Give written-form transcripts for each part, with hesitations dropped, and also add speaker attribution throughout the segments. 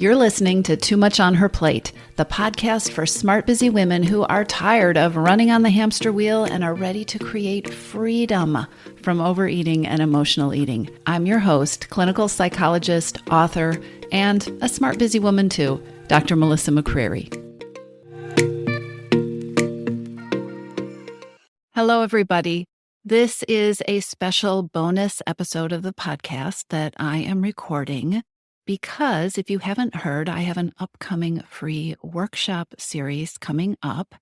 Speaker 1: You're listening to Too Much on Her Plate, the podcast for smart, busy women who are tired of running on the hamster wheel and are ready to create freedom from overeating and emotional eating. I'm your host, clinical psychologist, author, and a smart, busy woman too, Dr. Melissa McCreary. Hello, everybody. This is a special bonus episode of the podcast that I am recording because if you haven't heard, I have an upcoming free workshop series coming up.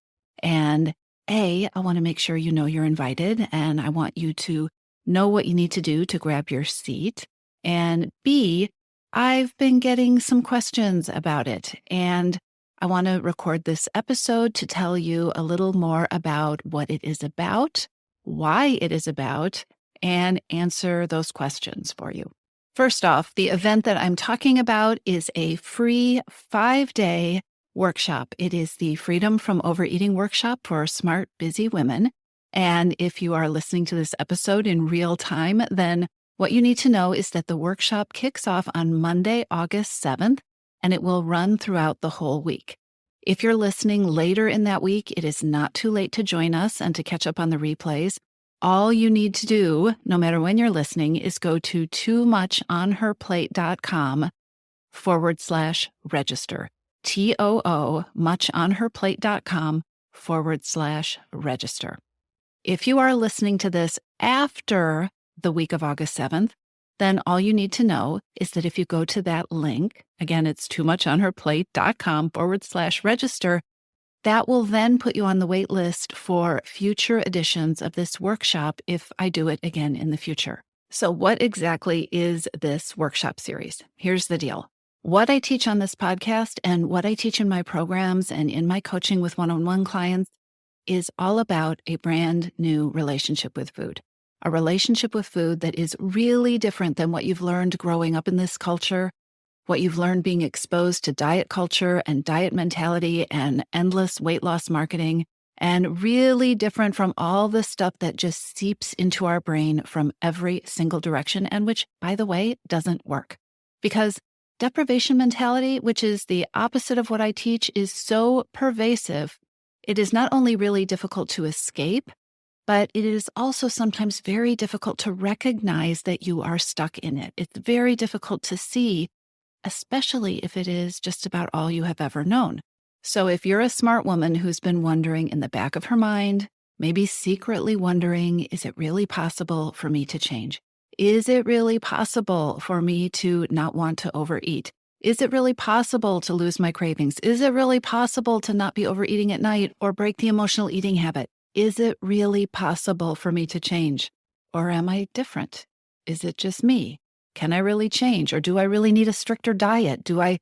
Speaker 1: And I want to make sure you know you're invited, and I want you to know what you need to do to grab your seat. And B, I've been getting some questions about it, and I want to record this episode to tell you a little more about what it is about, why it is about, and answer those questions for you. First off, the event that I'm talking about is a free 5-day workshop. It is the Freedom from Overeating Workshop for smart, busy women. And if you are listening to this episode in real time, then what you need to know is that the workshop kicks off on Monday, August 7th, and it will run throughout the whole week. If you're listening later in that week, it is not too late to join us and to catch up on the replays. All you need to do, no matter when you're listening, is go to toomuchonherplate.com/register. muchonherplate.com/register. If you are listening to this after the week of August 7th, then all you need to know is that if you go to that link, again, it's toomuchonherplate.com/register, that will then put you on the wait list for future editions of this workshop if I do it again in the future. So what exactly is this workshop series? Here's the deal. What I teach on this podcast and what I teach in my programs and in my coaching with one-on-one clients is all about a brand new relationship with food. A relationship with food that is really different than what you've learned growing up in this culture, what you've learned being exposed to diet culture and diet mentality and endless weight loss marketing, and really different from all the stuff that just seeps into our brain from every single direction, and which, by the way, doesn't work. Because deprivation mentality, which is the opposite of what I teach, is so pervasive, it is not only really difficult to escape, but it is also sometimes very difficult to recognize that you are stuck in it. It's very difficult to see, especially if it is just about all you have ever known. So if you're a smart woman who's been wondering in the back of her mind, maybe secretly wondering, is it really possible for me to change? Is it really possible for me to not want to overeat? Is it really possible to lose my cravings? Is it really possible to not be overeating at night or break the emotional eating habit? Is it really possible for me to change? Or am I different? Is it just me? Can I really change? Or do I really need a stricter diet? Do I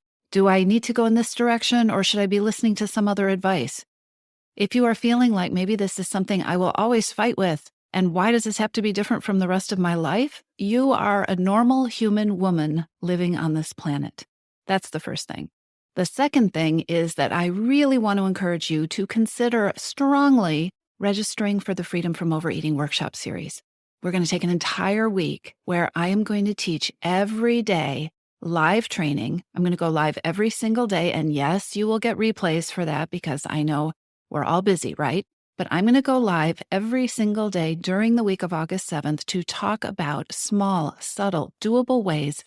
Speaker 1: need to go in this direction, or should I be listening to some other advice? If you are feeling like maybe this is something I will always fight with, and why does this have to be different from the rest of my life? You are a normal human woman living on this planet. That's the first thing. The second thing is that I really want to encourage you to consider strongly registering for the Freedom from Overeating Workshop Series. We're going to take an entire week where I am going to teach every day live training. I'm going to go live every single day. And yes, you will get replays for that because I know we're all busy, right? But I'm going to go live every single day during the week of August 7th to talk about small, subtle, doable ways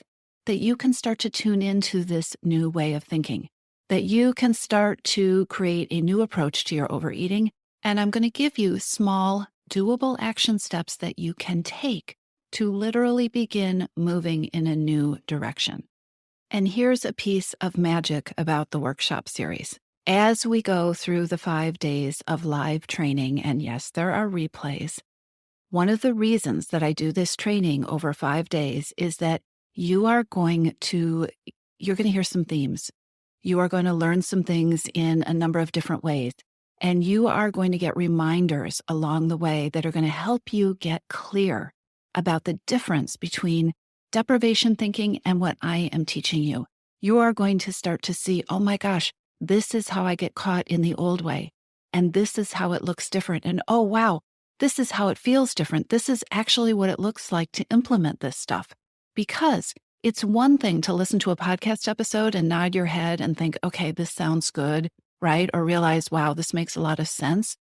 Speaker 1: that you can start to tune into this new way of thinking, that you can start to create a new approach to your overeating. And I'm going to give you small, doable action steps that you can take to literally begin moving in a new direction. And here's a piece of magic about the workshop series. As we go through the 5 days of live training, and yes, there are replays, one of the reasons that I do this training over 5 days is that you're going to hear some themes. You are going to learn some things in a number of different ways. And you are going to get reminders along the way that are going to help you get clear about the difference between deprivation thinking and what I am teaching you. You are going to start to see, oh my gosh, this is how I get caught in the old way. And this is how it looks different. And oh, wow, this is how it feels different. This is actually what it looks like to implement this stuff. Because It's one thing to listen to a podcast episode and nod your head and think, okay, this sounds good, right? Or realize, wow, this makes a lot of sense.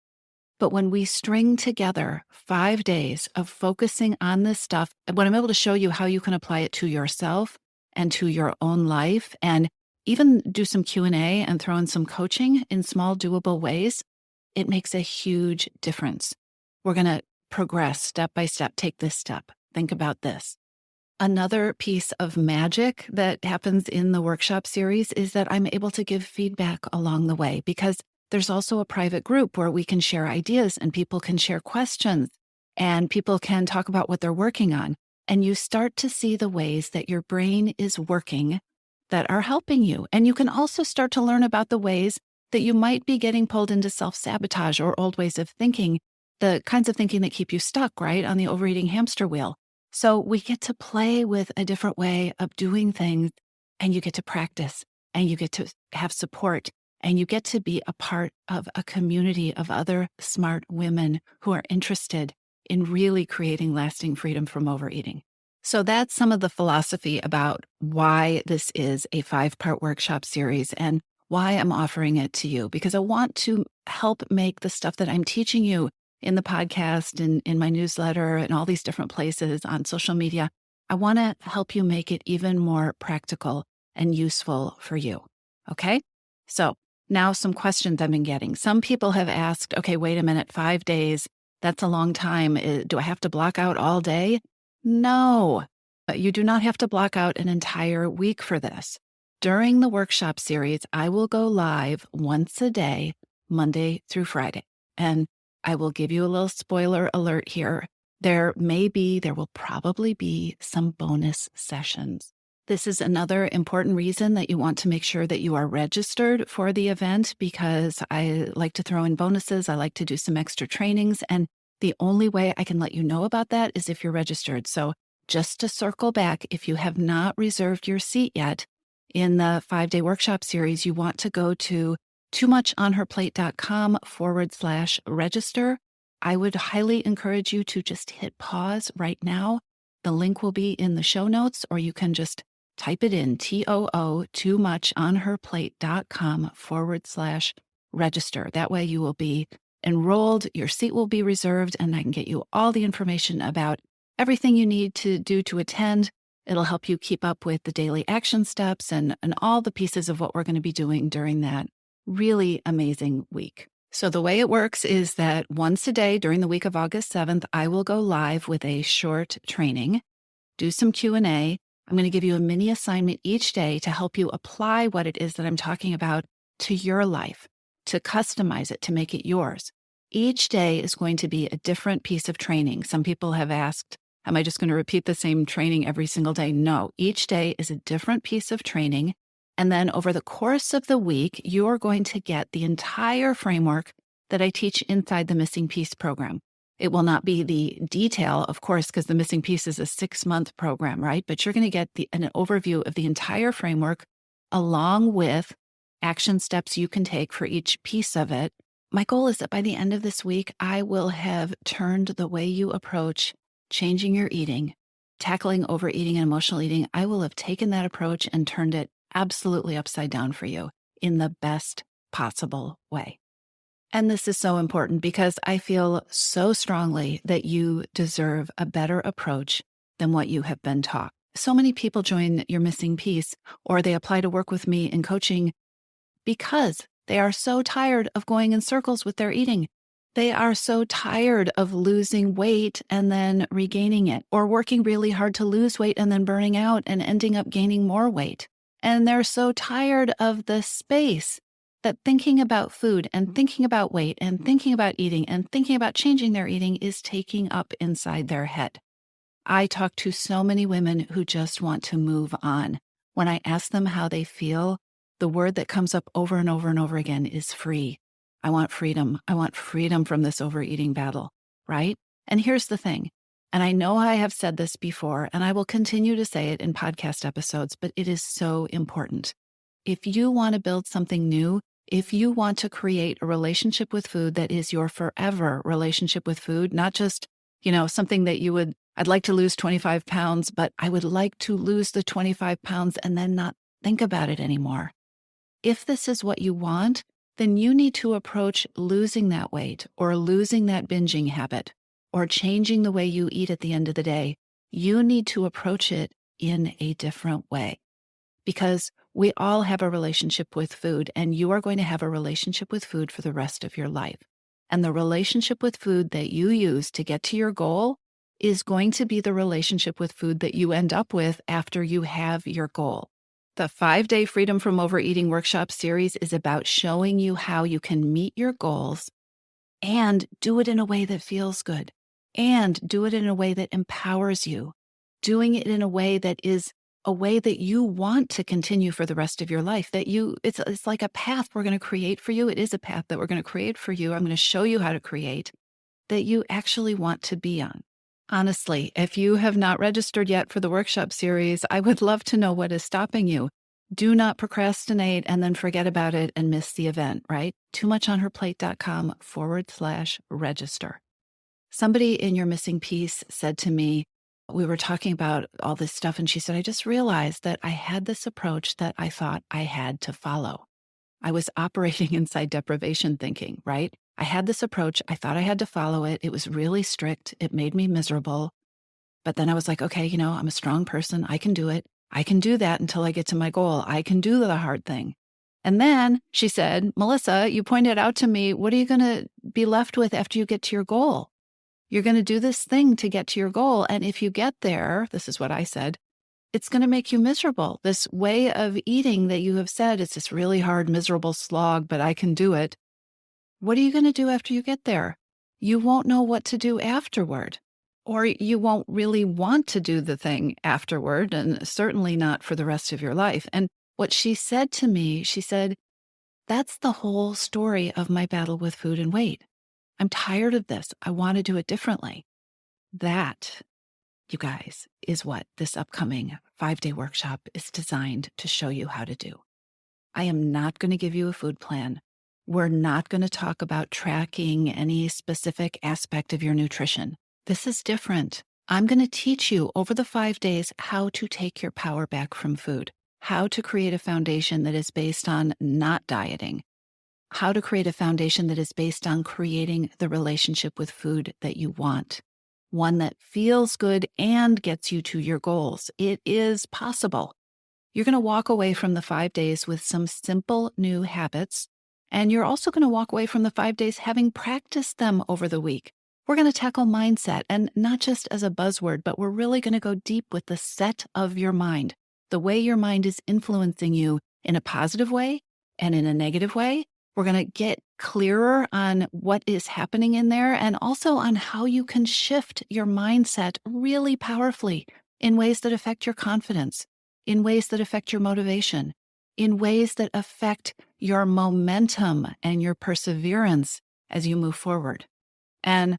Speaker 1: But when we string together 5 days of focusing on this stuff, when I'm able to show you how you can apply it to yourself and to your own life, and even do some Q&A and throw in some coaching in small, doable ways, it makes a huge difference. We're going to progress step by step. Take this step. Think about this. Another piece of magic that happens in the workshop series is that I'm able to give feedback along the way, because there's also a private group where we can share ideas and people can share questions and people can talk about what they're working on. And you start to see the ways that your brain is working that are helping you. And you can also start to learn about the ways that you might be getting pulled into self-sabotage or old ways of thinking, the kinds of thinking that keep you stuck, right, on the overeating hamster wheel. So we get to play with a different way of doing things, and you get to practice, and you get to have support, and you get to be a part of a community of other smart women who are interested in really creating lasting freedom from overeating. So that's some of the philosophy about why this is a 5-part workshop series and why I'm offering it to you, because I want to help make the stuff that I'm teaching you in the podcast and in my newsletter and all these different places on social media. I want to help you make it even more practical and useful for you. Okay? So now some questions I've been getting. Some people have asked, okay, wait a minute, 5 days, that's a long time. Do I have to block out all day? No, you do not have to block out an entire week for this. During the workshop series, I will go live once a day, Monday through Friday. And I will give you a little spoiler alert here. There will probably be some bonus sessions. This is another important reason that you want to make sure that you are registered for the event, because I like to throw in bonuses. I like to do some extra trainings. And the only way I can let you know about that is if you're registered. So just to circle back, if you have not reserved your seat yet in the 5-day workshop series, you want to go to toomuchonherplate.com/register. I would highly encourage you to just hit pause right now. The link will be in the show notes, or you can just type it in, toomuchonherplate.com/register. That way you will be enrolled, your seat will be reserved, and I can get you all the information about everything you need to do to attend. It'll help you keep up with the daily action steps and all the pieces of what we're going to be doing during that really amazing week. So the way it works is that once a day during the week of August 7th, I will go live with a short training, do some Q&A. I'm going to give you a mini assignment each day to help you apply what it is that I'm talking about to your life, to customize it, to make it yours. Each day is going to be a different piece of training. Some people have asked, am I just going to repeat the same training every single day? No, each day is a different piece of training. And then over the course of the week, you're going to get the entire framework that I teach inside the Missing Piece program. It will not be the detail, of course, because the Missing Piece is a 6-month program, right? But you're going to get an overview of the entire framework along with action steps you can take for each piece of it. My goal is that by the end of this week, I will have turned the way you approach changing your eating, tackling overeating and emotional eating. I will have taken that approach and turned it absolutely upside down for you in the best possible way. And this is so important because I feel so strongly that you deserve a better approach than what you have been taught. So many people join your Missing Piece, or they apply to work with me in coaching because they are so tired of going in circles with their eating. They are so tired of losing weight and then regaining it, or working really hard to lose weight and then burning out and ending up gaining more weight. And they're so tired of the space that thinking about food and thinking about weight and thinking about eating and thinking about changing their eating is taking up inside their head. I talk to so many women who just want to move on. When I ask them how they feel, the word that comes up over and over and over again is free. I want freedom. I want freedom from this overeating battle, right? And here's the thing. And I know I have said this before, and I will continue to say it in podcast episodes, but it is so important. If you want to build something new, if you want to create a relationship with food that is your forever relationship with food, not just, something that you would, I'd like to lose 25 pounds, but I would like to lose the 25 pounds and then not think about it anymore. If this is what you want, then you need to approach losing that weight or losing that binging habit or changing the way you eat at the end of the day. You need to approach it in a different way because we all have a relationship with food, and you are going to have a relationship with food for the rest of your life. And the relationship with food that you use to get to your goal is going to be the relationship with food that you end up with after you have your goal. The 5-day Freedom from Overeating Workshop Series is about showing you how you can meet your goals and do it in a way that feels good and do it in a way that empowers you, doing it in a way that is a way that you want to continue for the rest of your life, that it's like a path we're going to create for you. It is a path that we're going to create for you. I'm going to show you how to create that you actually want to be on. Honestly, if you have not registered yet for the workshop series, I would love to know what is stopping you. Do not procrastinate and then forget about it and miss the event, right? toomuchonherplate.com/register. Somebody in your missing piece said to me, we were talking about all this stuff, and she said, I just realized that I had this approach that I thought I had to follow. I was operating inside deprivation thinking, right? I had this approach. I thought I had to follow it. It was really strict. It made me miserable. But then I was like, okay, I'm a strong person. I can do it. I can do that until I get to my goal. I can do the hard thing. And then she said, Melissa, you pointed out to me, what are you going to be left with after you get to your goal? You're going to do this thing to get to your goal. And if you get there, this is what I said, it's going to make you miserable. This way of eating that you have said, it's this really hard, miserable slog, but I can do it. What are you going to do after you get there? You won't know what to do afterward, or you won't really want to do the thing afterward, and certainly not for the rest of your life. And what she said to me, she said, that's the whole story of my battle with food and weight. I'm tired of this. I want to do it differently. That, you guys, is what this upcoming 5-day workshop is designed to show you how to do. I am not going to give you a food plan. We're not going to talk about tracking any specific aspect of your nutrition. This is different. I'm going to teach you over the 5 days how to take your power back from food, how to create a foundation that is based on not dieting, how to create a foundation that is based on creating the relationship with food that you want, one that feels good and gets you to your goals. It is possible. You're going to walk away from the 5 days with some simple new habits, and you're also going to walk away from the 5 days having practiced them over the week. We're going to tackle mindset, and not just as a buzzword, but we're really going to go deep with the set of your mind, the way your mind is influencing you in a positive way and in a negative way. We're going to get clearer on what is happening in there and also on how you can shift your mindset really powerfully in ways that affect your confidence, in ways that affect your motivation, in ways that affect your momentum and your perseverance as you move forward. And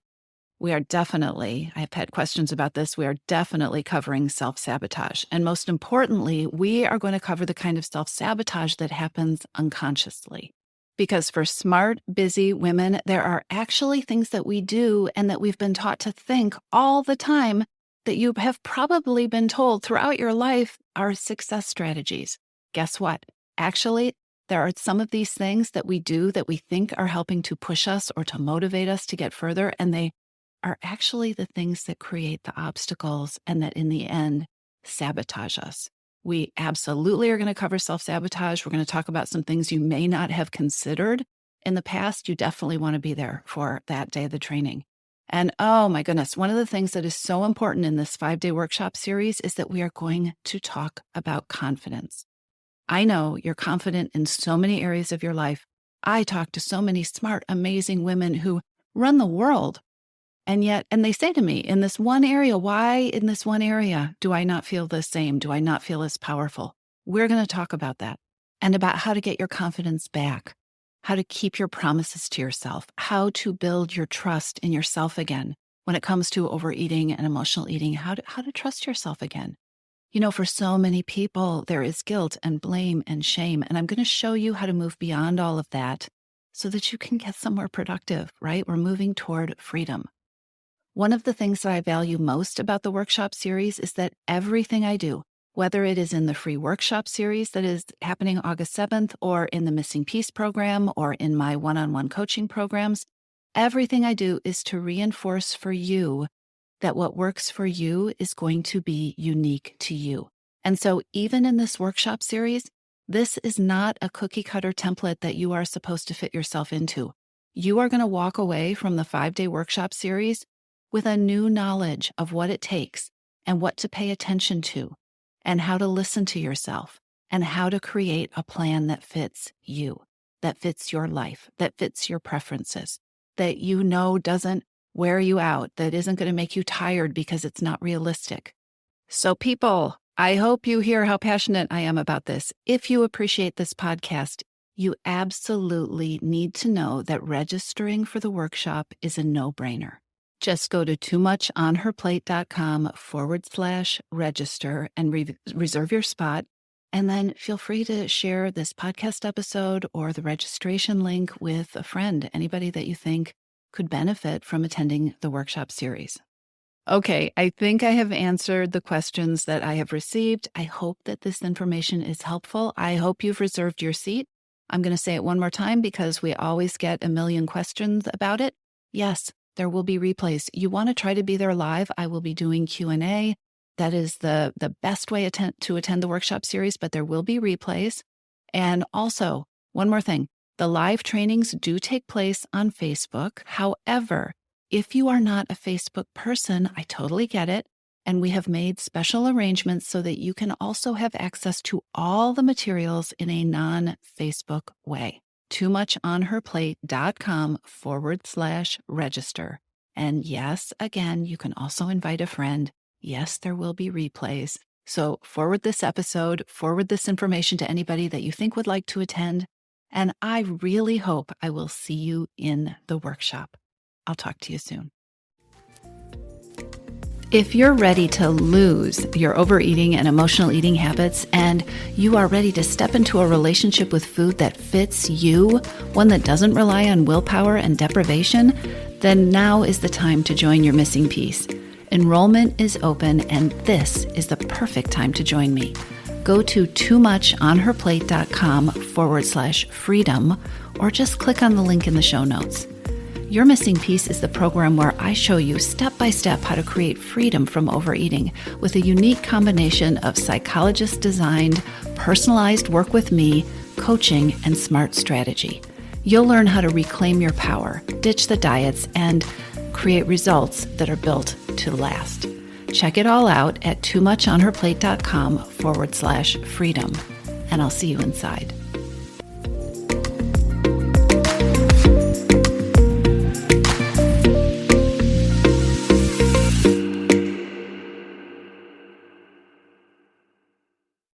Speaker 1: we are definitely, I've had questions about this, we are definitely covering self-sabotage. And most importantly, we are going to cover the kind of self-sabotage that happens unconsciously. Because for smart, busy women, there are actually things that we do and that we've been taught to think all the time that you have probably been told throughout your life are success strategies. Guess what? Actually, there are some of these things that we do that we think are helping to push us or to motivate us to get further, and they are actually the things that create the obstacles and that in the end sabotage us. We absolutely are going to cover self-sabotage. We're going to talk about some things you may not have considered in the past. You definitely want to be there for that day of the training. And oh my goodness, one of the things that is so important in this 5-day workshop series is that we are going to talk about confidence. I know you're confident in so many areas of your life. I talk to so many smart, amazing women who run the world. And they say to me, in this one area, why in this one area do I not feel the same? Do I not feel as powerful? We're going to talk about that and about how to get your confidence back, how to keep your promises to yourself, how to build your trust in yourself again when it comes to overeating and emotional eating, how to trust yourself again. For so many people, there is guilt and blame and shame. And I'm going to show you how to move beyond all of that so that you can get somewhere productive, right? We're moving toward freedom. One of the things that I value most about the workshop series is that everything I do, whether it is in the free workshop series that is happening August 7th, or in the Missing Piece program, or in my one-on-one coaching programs, everything I do is to reinforce for you that what works for you is going to be unique to you. And so even in this workshop series, this is not a cookie cutter template that you are supposed to fit yourself into. You are going to walk away from the 5-day workshop series with a new knowledge of what it takes and what to pay attention to and how to listen to yourself and how to create a plan that fits you, that fits your life, that fits your preferences, that you know doesn't wear you out, that isn't going to make you tired because it's not realistic. So people, I hope you hear how passionate I am about this. If you appreciate this podcast, you absolutely need to know that registering for the workshop is a no-brainer. Just go to toomuchonherplate.com/register and reserve your spot. And then feel free to share this podcast episode or the registration link with a friend, anybody that you think could benefit from attending the workshop series. Okay, I think I have answered the questions that I have received. I hope that this information is helpful. I hope you've reserved your seat. I'm going to say it one more time because we always get a million questions about it. Yes, there will be replays. You want to try to be there live. I will be doing Q&A. That is the best way to attend the workshop series, but there will be replays. And also, one more thing, the live trainings do take place on Facebook. However, if you are not a Facebook person, I totally get it. And we have made special arrangements so that you can also have access to all the materials in a non-Facebook way. toomuchonherplate.com/register. And yes, again, you can also invite a friend. Yes, there will be replays. So forward this episode, forward this information to anybody that you think would like to attend. And I really hope I will see you in the workshop. I'll talk to you soon. If you're ready to lose your overeating and emotional eating habits, and you are ready to step into a relationship with food that fits you, one that doesn't rely on willpower and deprivation, then now is the time to join your Missing Piece. Enrollment is open, and this is the perfect time to join me. Go to toomuchonherplate.com/freedom, or just click on the link in the show notes. Your Missing Piece is the program where I show you step-by-step how to create freedom from overeating with a unique combination of psychologist-designed, personalized work with me, coaching, and smart strategy. You'll learn how to reclaim your power, ditch the diets, and create results that are built to last. Check it all out at toomuchonherplate.com/freedom, and I'll see you inside.